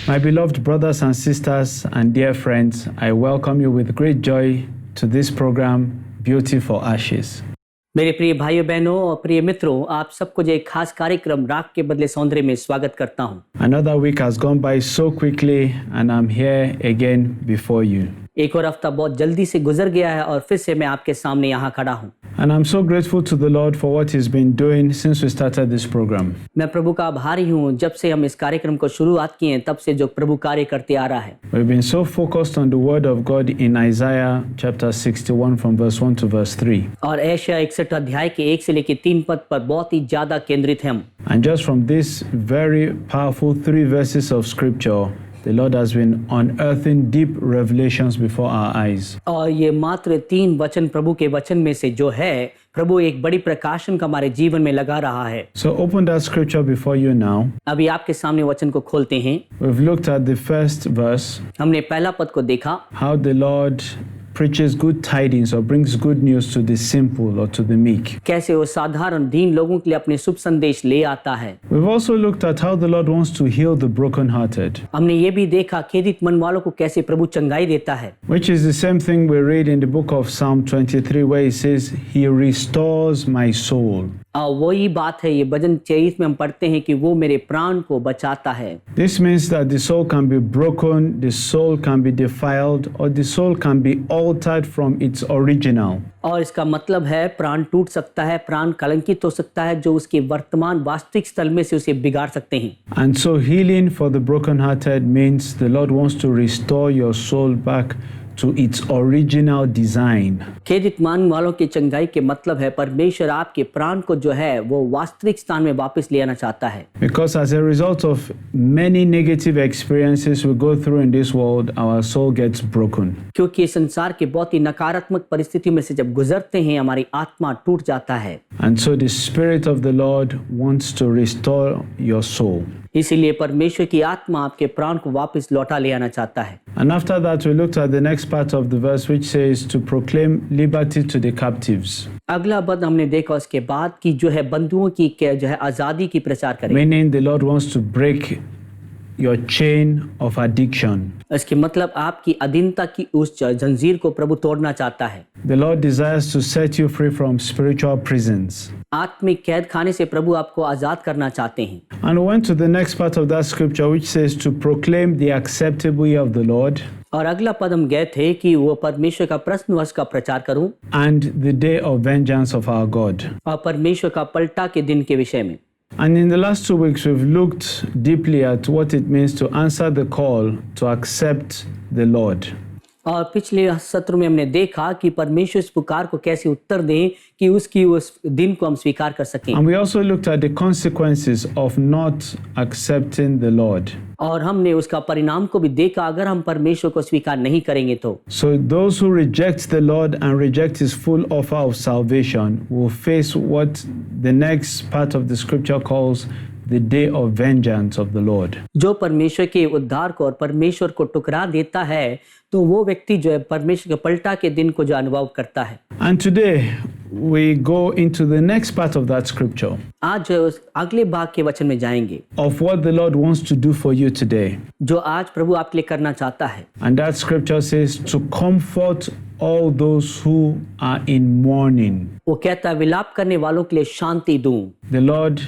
My beloved brothers and sisters and dear friends, I welcome you with great joy to this program, Beauty for Ashes. मेरे प्रिय भाइयों बहनों और प्रिय मित्रों, आप सबको जो एक खास कार्यक्रम राख के बदले सौंदर्य में स्वागत करता हूं। Another week has gone by so quickly and I'm here again before you. एक और हफ्ता बहुत जल्दी से गुजर गया है और फिर से मैं आपके सामने यहाँ खड़ा हूँ। And I'm so grateful to the Lord for what He's been doing since we started this program. मैं प्रभु का आभारी हूँ, जब से हम इस कार्यक्रम को शुरुआत किए तब से जो प्रभु कार्य करते आ रहा है। We've been so focused on the Word of God in Isaiah chapter 61 from verse 1 to verse 3. और ऐशा 61 अध्याय के 1 से लेकर 3 पद पर बहुत ही ज्यादा केंद्रित हैं हम। And just from these very powerful 3 verses of scripture, the Lord has been unearthing deep revelations before our eyes. और ये मात्र 3 वचन प्रभु के वचन में से जो है, प्रभु एक बड़ी प्रकाशन का हमारे जीवन में लगा रहा है। So open that scripture before you now. अभी आपके सामने वचन को खोलते हैं। We've looked at the first verse. हमने पहला पद को देखा, How the Lord preaches good tidings or brings good news to the simple or to the meek. कैसे वो साधारण दीन लोगों के लिए अपने शुभ संदेश ले आता है। We've also looked at how the Lord wants to heal the brokenhearted, हमने ये भी देखा खेदित मन वालों को कैसे प्रभु चंगाई देता है, which is the same thing we read in the book of Psalm 23 where it says, He restores my soul. और वही बात है, ये भजन 23 में हम पढ़ते हैं कि वो मेरे प्राण को बचाता है। This means that the soul can be broken, the soul can be defiled, or the soul can be altered from its original. और इसका मतलब है प्राण टूट सकता है, प्राण कलंकित हो सकता है, जो उसके वर्तमान वास्तविक स्थल में से उसे बिगाड़ सकते हैं। And so healing for the brokenhearted means the Lord wants to restore your soul back to its original design. खेदित मन वालों की चंगाई के मतलब है परमेश्वर आपके प्राण को जो है वो वास्तविक स्थान में वापस ले आना चाहता है। Because as a result of many negative experiences we go through in this world, our soul gets broken. क्योंकि संसार के बहुत ही नकारात्मक परिस्थितियों में से जब गुजरते हैं हमारी आत्मा टूट जाता है। And so the Spirit of the Lord wants to restore your soul. इसीलिए परमेश्वर की आत्मा आपके प्राण को वापस लौटा ले आना चाहता है। And after that we looked at the next part of the verse which says to proclaim liberty to the captives. अगला पद हमने देखा उसके बाद कि जो है बंधुओं की जो है आजादी की प्रचार करें। Meaning the Lord wants to break your chain of addiction. इसके मतलब आपकी अधीनता की उस जंजीर को प्रभु तोड़ना चाहता है। The Lord desires to set you free from spiritual prisons. आत्मिक कैद खाने से प्रभु आपको आजाद करना चाहते हैं। And we went to the next part of that scripture which says to proclaim the acceptable year of the Lord और अगला पद हम गए थे कि वो परमेश्वर का प्रश्न वर्ष का प्रचार करूं and the day of vengeance of our God. और परमेश्वर का पलटा के दिन के विषय में। And in the last 2 weeks we've looked deeply at what it means to answer the call to accept the Lord. और पिछले सत्र में हमने देखा कि परमेश्वर इस पुकार को कैसे उत्तर दें कि उसकी उस दिन को हम स्वीकार कर सकें। And we also looked at the consequences of not accepting the Lord. और हमने उसका परिणाम को भी देखा अगर हम परमेश्वर को स्वीकार नहीं करेंगे तो। So those who reject the Lord and reject His full offer of salvation will face what the next part of the scripture calls the day of vengeance of the Lord. जो परमेश्वर के उद्धार को और परमेश्वर को टुकरा देता है तो वो व्यक्ति जो है परमेश्वर के पलटा के दिन को जो अनुभव करता है। And today we go into the next part of that scripture. आज जो उस अगले भाग के वचन में जाएंगे Of what the Lord wants to do for you today. जो आज प्रभु आपके लिए करना चाहता है। And that scripture says to comfort all those who are in mourning. वो कहता है विलाप करने वालों के लिए शांति दूं। The Lord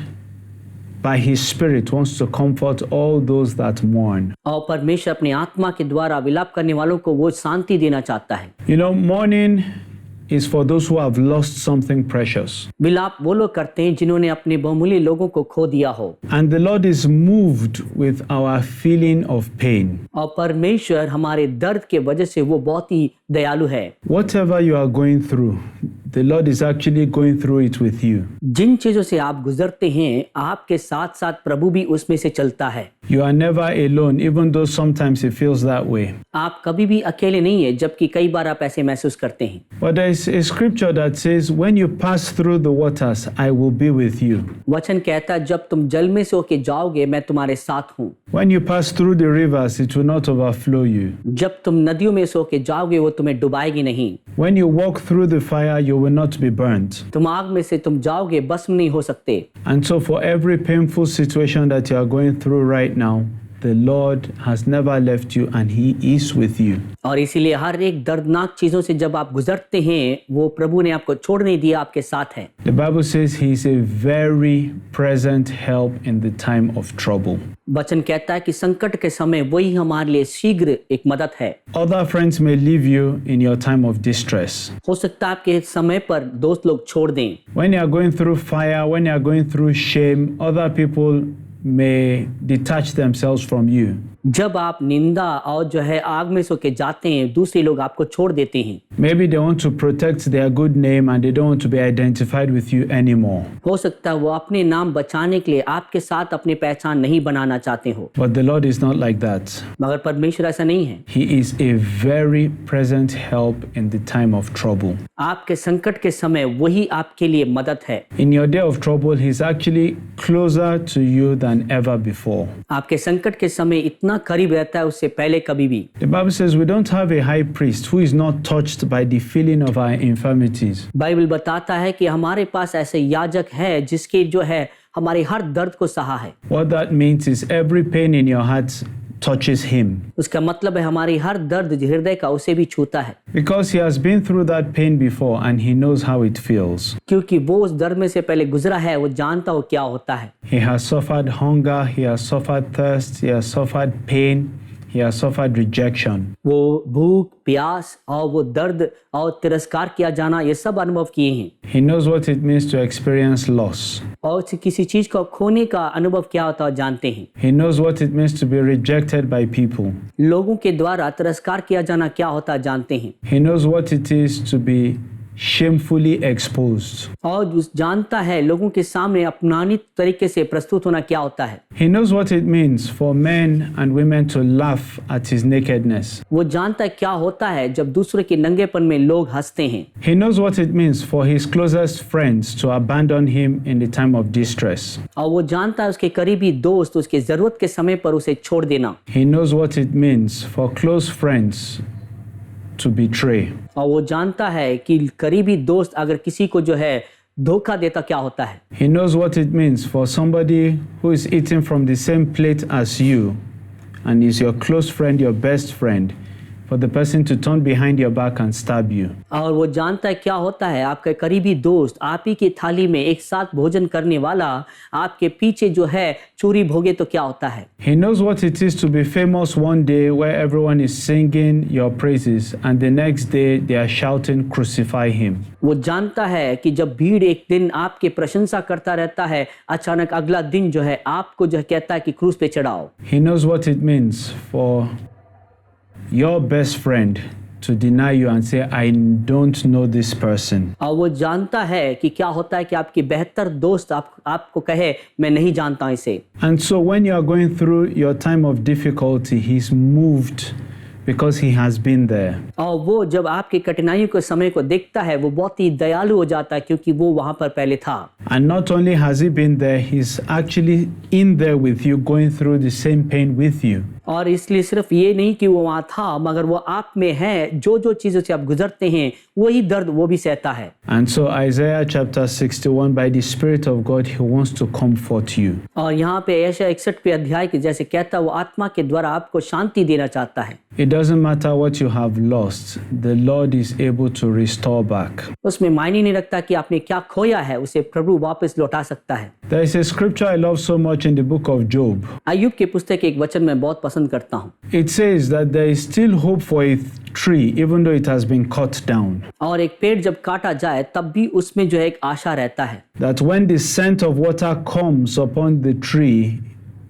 by His Spirit wants to comfort all those that mourn. और परमेश्वर अपनी आत्मा के द्वारा विलाप करने वालों को वो शांति देना चाहता है। You know, mourning is for those who have lost something precious. विलाप वो लोग करते हैं जिन्होंने अपने बहुमूल्य लोगों को खो दिया हो। And the Lord is moved with our feeling of pain. और परमेश्वर हमारे दर्द के वजह से वो बहुत ही दयालु है। Whatever you are going through, the Lord is actually going through it with you. जिन चीजों से आप गुजरते हैं आपके साथ साथ प्रभु भी उसमें से चलता है। You are never alone, even though sometimes it feels that way. आप कभी भी अकेले नहीं है, जबकि कई बार आप ऐसे महसूस करते हैं। But there is a scripture that says, when you pass through the waters, I will be with you. वचन कहता है जब तुम जल में से होके जाओगे मैं तुम्हारे साथ हूँ। When you pass through the rivers, it will not overflow you. जब तुम नदियों में से होके जाओगे वो तुम्हें डुबाएगी नहीं। When you walk through the fire, you will not be burnt. तुम आग में से तुम जाओगे भस्म नहीं हो सकते। And so for every painful situation that you are going through right now, the Lord has never left you and He is with you. और इसीलिए हर एक दर्दनाक चीजों से जब आप गुजरते हैं, वो प्रभु ने आपको छोड़ नहीं दिया, आपके साथ है। The Bible says He is a very present help in the time of trouble. वचन कहता है कि संकट के समय वही हमारे लिए शीघ्र एक मदद है। Other friends may leave you in your time of distress. हो सकता है आपके समय पर दोस्त लोग छोड़ दें। When you are going through fire, when you are going through shame, other people may detach themselves from you. जब आप निंदा और जो है आग में सो के जाते हैं, दूसरे लोग आपको छोड़ देते हैं। Maybe they want to protect their good name and they don't want to be identified with you anymore. हो सकता है वो अपने नाम बचाने के लिए आपके साथ अपनी पहचान नहीं बनाना चाहते हो। But the Lord is not like that. मगर परमेश्वर ऐसा नहीं है। He is a very present help in the time of trouble. आपके संकट के समय वही आपके लिए मदद है। In your day of trouble, He is actually closer to you than ever before. आपके संकट के समय इतना करीब रहता है उससे पहले कभी भी। The Bible says we don't have a high priest who is not touched by the feeling of our infirmities. Bible बताता है कि हमारे पास ऐसे याजक है जिसके जो है हमारे हर दर्द को सहा है। What that means is every pain in your heart touches Him. उसका मतलब है हमारी हर दर्द हृदय का उसे भी छूता है। Because He has been through that pain before and He knows how it feels. क्योंकि वो उस दर्द में से पहले गुजरा है, वो जानता हो क्या होता है। He has suffered hunger, He has suffered thirst, He has suffered pain, He has suffered rejection. वो भूख, प्यास और वो दर्द और तिरस्कार किया जाना, ये सब अनुभव किए हैं। He knows what it means to experience loss. और किसी चीज को खोने का अनुभव क्या होता है जानते हैं। He knows what it means to be rejected by people. लोगों के द्वारा तिरस्कार किया जाना क्या होता है जानते हैं। He knows what it is to be shamefully exposed. और जानता है लोगों के सामने अपमानित तरीके से प्रस्तुत होना क्या होता है। He knows what it means for men and women to laugh at His nakedness. वो जानता है क्या होता है जब दूसरे के नंगेपन में लोग हंसते हैं। He knows what it means for His closest friends to abandon Him in the time of distress. और वो जानता है उसके करीबी दोस्त उसके जरूरत के समय पर उसे छोड़ देना। He knows what it means for close friends to betray. और वो जानता है कि करीबी दोस्त अगर किसी को जो है धोखा देता क्या होता है। He knows what it means for somebody who is eating from the same plate as you and is your close friend, your best friend, for the person to turn behind your back and stab you. और वो जानता है क्या होता है आपके करीबी दोस्त आप ही की थाली में एक साथ भोजन करने वाला आपके पीछे जो है चूरी भोगे तो क्या होता है। He knows what it is to be famous one day where everyone is singing your praises and the next day they are shouting crucify him. वो जानता है कि जब भीड़ एक दिन आपके प्रशंसा करता रहता है, अचानक अगला दिन जो है आपको जो कहता है कि क्रूस पे चढ़ाओ। He knows what it means for your best friend to deny you and say, I don't know this person. और वो जानता है कि क्या होता है कि आपकी बेहतर दोस्त आपको कहे मैं नहीं जानता इसे। And so when you are going through your time of difficulty, He's moved because He has been there. और वो जब आपकी कठिनाइयों के समय को देखता है वो बहुत ही दयालु हो जाता है क्योंकि वो वहां पर पहले था। And not only has He been there, He's actually in there with you, going through the same pain with you. और इसलिए सिर्फ ये नहीं कि वो वहां था मगर वो आप में है, जो जो चीजों से आप गुजरते हैं वही दर्द वो भी सहता है। And so Isaiah chapter 61, by the Spirit of God, He wants to comfort you. और यहाँ पे यशायाह 61 अध्याय के जैसे कहता है वो आत्मा के द्वारा आपको शांति देना चाहता है। It doesn't matter what you have lost, the Lord is able to restore back. उसमें मायने नहीं रखता कि आपने क्या खोया है, उसे प्रभु वापस लौटा सकता है। There is a scripture I love so much in the book of Job. अय्यूब की पुस्तक एक वचन मैं बहुत पसंद करता हूँ। It says that there is still hope for a tree even though it has been cut down. और एक पेड़ जब काटा जाए तब भी उसमें जो है एक आशा रहता है। That when the scent of water comes upon the tree,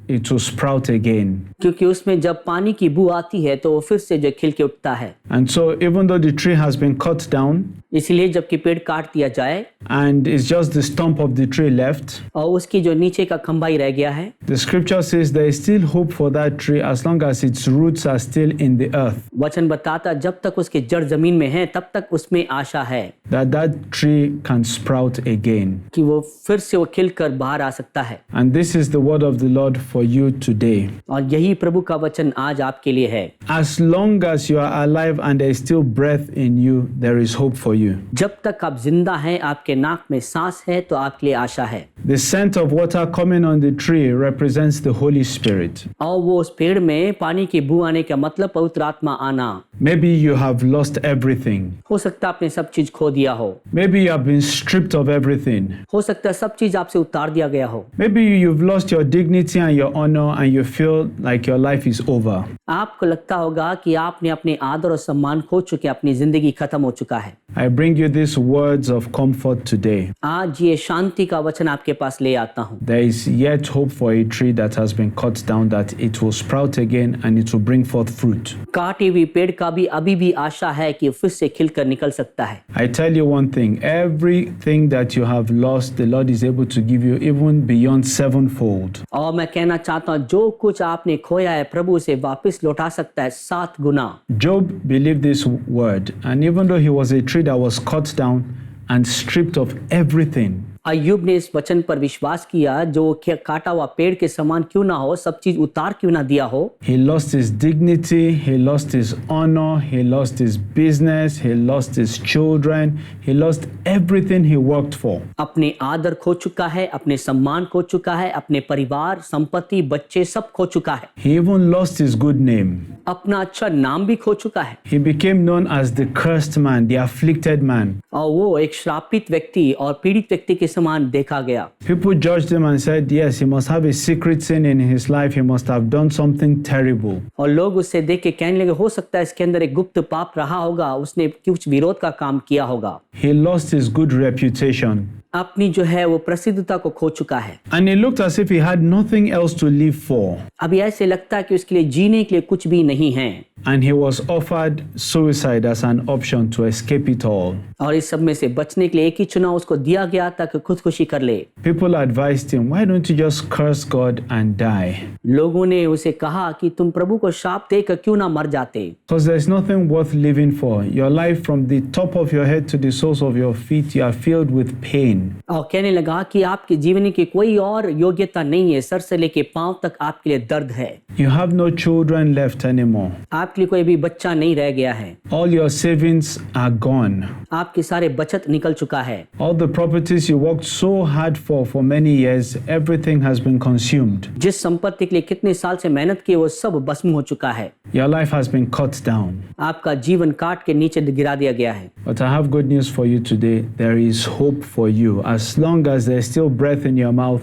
it will sprout again. क्योंकि उसमें जब पानी की बू आती है तो वो फिर से जो खिल के उठता है। And so even though the tree has been cut down, इसलिए जबकि पेड़ काट दिया जाए and it's just the stump of the tree left, और उसकी जो नीचे का खंभा ही रह गया है, the scripture says there is still hope for that tree as long as its roots are still in the earth. वचन बताता जब तक उसके जड़ जमीन में है तब तक उसमें आशा है That tree can sprout again. कि वो फिर से वो खिलकर बाहर आ सकता है। And this is the word of the Lord for you today. और यही प्रभु का वचन आज आपके लिए है। As long as you are alive and there is still breath in you, there is hope for you. जब तक आप जिंदा हैं, आपके नाक में सांस है, तो आपके लिए आशा है। The scent of water coming on the tree represents the Holy Spirit. और वो उस पेड़ में पानी की बू आने का मतलब पवित्र आत्मा आना। Maybe you have lost everything. हो सकता है आपने सब चीज खो दिया हो। Maybe you have been stripped of everything. हो सकता है सब चीज आपसे उतार दिया गया हो। Maybe you've lost your dignity and your honor and you feel like your life is over. आपको लगता होगा कि आपने अपने आदर और सम्मान खो चुके, अपनी जिंदगी खत्म हो चुका है। I bring you these words of comfort today. आज ये शांति का वचन आपके पास ले आता हूँ। There is yet hope for a tree that has been cut down, that it will sprout again and it will bring forth fruit. काटी हुई पेड़ का भी अभी भी आशा है कि फिर से खिलकर निकल सकता है। I tell you one thing, everything that you have lost, the Lord is able to give you even beyond sevenfold. और मैं कहना चाहता हूँ, जो कुछ आपने खोया है प्रभु उसे वापस लौटा सकता है 7 गुना। Job believed this word, and even though he was a tree that was cut down and stripped of everything, अय्यूब ने इस वचन पर विश्वास किया, जो कि काटा हुआ पेड़ के समान क्यों ना हो, सब चीज उतार क्यों ना दिया हो। he lost his dignity, he lost his honor, he lost his business, he lost his children, he lost everything he worked for. अपने आदर खो चुका है, अपने सम्मान खो चुका है, अपने परिवार, संपत्ति, बच्चे सब खो चुका है। He even lost his good name. अपना अच्छा नाम भी खो चुका है। He became known as the cursed man, the afflicted man. और वो एक श्रापित व्यक्ति और पीड़ित व्यक्ति के समान देखा गया। People judged him and said, yes, he must have a secret sin in his life. He must have done something terrible. और लोग उससे देख के कहने लगे, हो सकता है इसके अंदर एक गुप्त पाप रहा होगा, उसने कुछ विरोध का काम किया होगा। He lost his good reputation. अपनी जो है वो प्रसिद्धता को खो चुका है। And it looked as if he had nothing else to live for. अभी ऐसे लगता है कि उसके लिए जीने के लिए कुछ भी नहीं है। And he was offered suicide as an option to escape it all. और इस सब में से बचने के लिए एक ही चुनाव उसको दिया गया ताकि खुदकुशी कर ले। People advised him, why don't you just curse God and die? लोगों ने उसे कहा कि तुम प्रभु को शाप देकर क्यों ना मर जाते। Because there's nothing worth living for. Your life, from the top of your head to the soles of your feet, you are filled with pain. और कहने लगा कि आपके जीवन की कोई और योग्यता नहीं है, सर से लेके पांव तक आपके लिए दर्द है। You have no children left anymore. आपके लिए कोई भी बच्चा नहीं रह गया है। All your savings are gone. आपके सारे बचत निकल चुका है। All the properties you worked so hard for many years, everything has been consumed. जिस संपत्ति के लिए कितने साल से मेहनत की वो सब भस्म हो चुका है। Your life has been cut down. आपका जीवन काट के नीचे गिरा दिया गया है। But I have good news for you today. There is hope for you. As long as there is still breath in your mouth,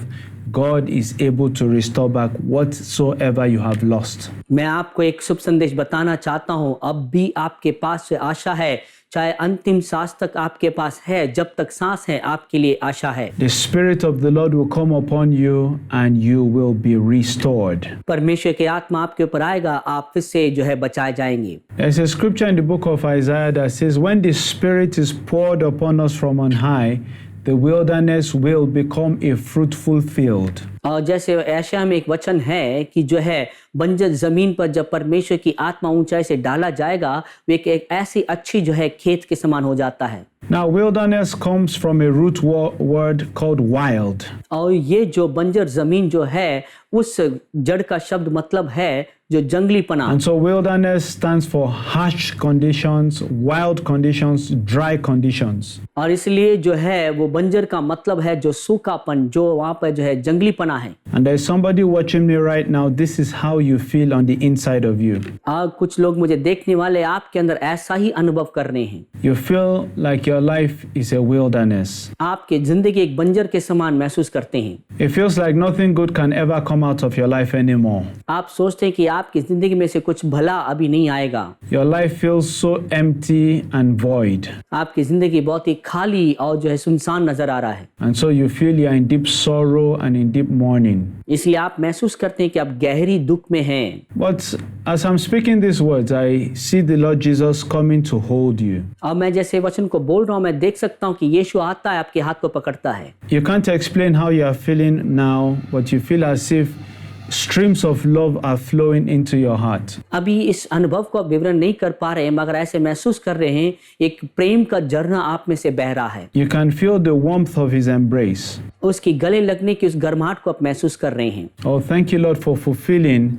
God is able to restore back whatsoever you have lost. मैं आपको एक शुभ संदेश बताना चाहता हूँ, अब भी आपके पास से आशा है, चाहे अंतिम सांस तक आपके पास है, जब तक सांस है आपके लिए आशा है। The Spirit of the Lord will come upon you and you will be restored. परमेश्वर की आत्मा आपके ऊपर आएगा, आप फिर से जो है बचाए जाएंगे। There's a scripture in the book of Isaiah that says, when the Spirit is poured upon us from on high, the wilderness will become a fruitful field. और जैसे यशायाह में एक वचन है कि जो है बंजर जमीन पर जब परमेश्वर की आत्मा ऊंचाई से डाला जाएगा, वो एक ऐसी अच्छी जो है खेत के समान हो जाता है। Now, wilderness comes from a root word called wild. और ये जो बंजर जमीन जो है, उस जड़ का शब्द मतलब है जो जंगलीपना। And so wilderness stands for harsh conditions, wild conditions, dry conditions. और इसलिए जो है वो बंजर का मतलब है जो सूखापन, जो वहाँ पर जो है जंगलीपना है। And there's somebody watching me right now. This is how you feel on the inside of you. कुछ लोग मुझे देखने वाले आपके अंदर ऐसा ही अनुभव कर रहे हैं। You feel like your life is a wilderness. आपकी जिंदगी एक बंजर के समान महसूस करते हैं। It feels like nothing good can ever come out of your life anymore. आप सोचते हैं कि आपकी जिंदगी में से कुछ भला अभी नहीं आएगा। Your life feels so empty and void. आपकी जिंदगी बहुत ही खाली और जो है सुनसान नजर आ रहा है। And so you feel you are in deep sorrow and in deep mourning. इसलिए आप महसूस करते हैं कि आप गहरी दुख में हैं। But as I'm speaking these words, I see the Lord Jesus coming to hold you. और मैं जैसे वचन को बोल रहा हूँ, मैं देख सकता हूँ कि यीशु आता है, आपके हाथ को पकड़ता है। You can't explain how you are feeling now, but you feel as if streams of love are flowing into your heart. अभी इस अनुभव को आप विवरण नहीं कर पा रहे हैं, मगर ऐसे महसूस कर रहे हैं एक प्रेम का झरना आप में से बह रहा है। You can feel the warmth of his embrace. उसकी गले लगने की उस गर्माहट को आप महसूस कर रहे हैं। Oh, thank you, Lord, for fulfilling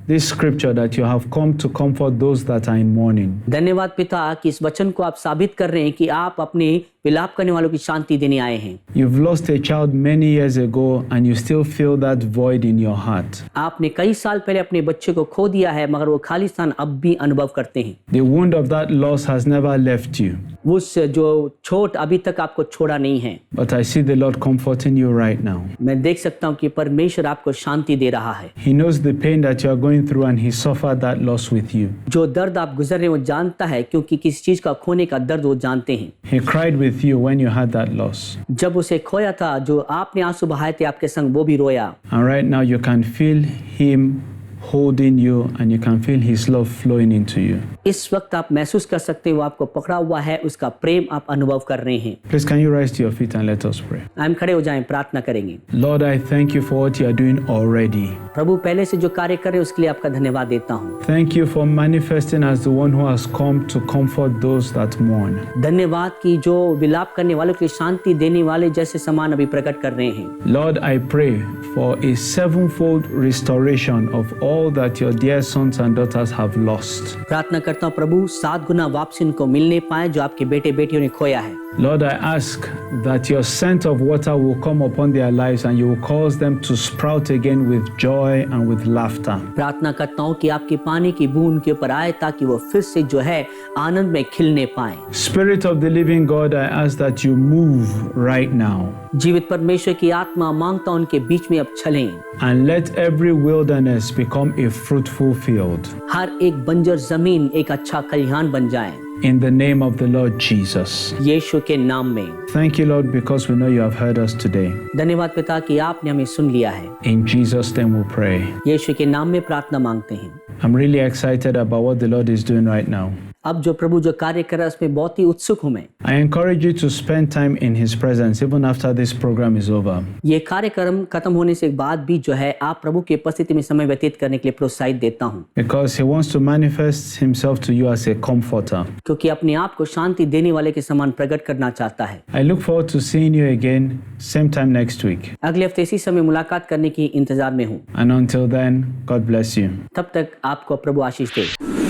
this scripture that you have come to comfort those that are in mourning. धन्यवाद पिता कि इस वचन को आप साबित कर रहे हैं कि आप अपने विलाप करने वालों की शांति देने आए हैं। You've lost a child many years ago and you still feel that void in your heart. आपने कई साल पहले अपने बच्चे को खो दिया है, मगर वो खाली स्थान अब भी अनुभव करते हैं। The wound of that loss has never left you. उस जो चोट अभी तक आपको छोड़ा नहीं है। But I see the Lord comforting you right now. मैं देख सकता हूँ कि परमेश्वर आपको शांति दे रहा है। He knows the pain that you are going through and he suffered that loss with you. जो दर्द आप गुजर रहे हैं वो जानता है, क्योंकि किसी चीज का खोने का दर्द वो जानते हैं। He cried with you when you had that loss. जब उसे खोया था, जो आपने आंसू बहाए थे आपके संग, वो भी रोया। And right now you can feel him holding you and you can feel his love flowing into you. इस वक्त आप महसूस कर सकते हैं वो आपको पकड़ा हुआ है, उसका प्रेम आप अनुभव कर रहे हैं। Please can you rise to your feet and let us pray. हम खड़े हो जाएं, प्रार्थना करेंगे। Lord, I thank you for what you are doing already. प्रभु, पहले से जो कार्य कर रहे हैं उसके लिए आपका धन्यवाद देता हूँ। Thank you for manifesting as the one who has come to comfort those that mourn. धन्यवाद कि जो विलाप करने वालों के लिए शांति देने वाले जैसे समान अभी प्रकट कर रहे हैं। Lord, I pray for a sevenfold restoration of all that your dear sons and daughters have lost. प्रार्थना करता हूँ प्रभु, 7 गुना वापसी उनको मिलने पाए जो आपके बेटे बेटियों ने खोया है। Lord, I ask that your scent of water will come upon their lives and you will cause them to sprout again with joy and with laughter. प्रार्थना करता हूँ कि आपके पानी की बूंद उनके ऊपर आए ताकि वो फिर से जो है आनंद में खिलने पाए। Spirit of the living God, I ask that you move right now. जीवित परमेश्वर की आत्मा मांगता हूँ उनके बीच में अब चलें। And let every wilderness become a fruitful field. हर एक बंजर जमीन एक अच्छा खलिहान बन जाए। In the name of the Lord Jesus. यीशु के नाम में। Thank you, Lord, because we know you have heard us today. धन्यवाद पिता कि आपने हमें सुन लिया है। In Jesus' name we pray. यीशु के नाम में प्रार्थना मांगते हैं। I'm really excited about what the Lord is doing right now. अब जो प्रभु जो कार्य कर रहा है उसमें बहुत ही उत्सुक हूँ मैं। I encourage you to spend time in His presence even after this program is over. ये कार्यक्रम खत्म होने से बाद भी जो है आप प्रभु की उपस्थिति में समय व्यतीत करने के लिए प्रोत्साहित देता हूँ। Because He wants to manifest Himself to you as a comforter. क्योंकि अपने आप को शांति देने वाले के समान प्रकट करना चाहता है। I look forward to seeing you again same time next week. अगले हफ्ते इसी समय मुलाकात करने की इंतजार में हूँ। And until then, God bless you. तब तक आपको प्रभु आशीष दे।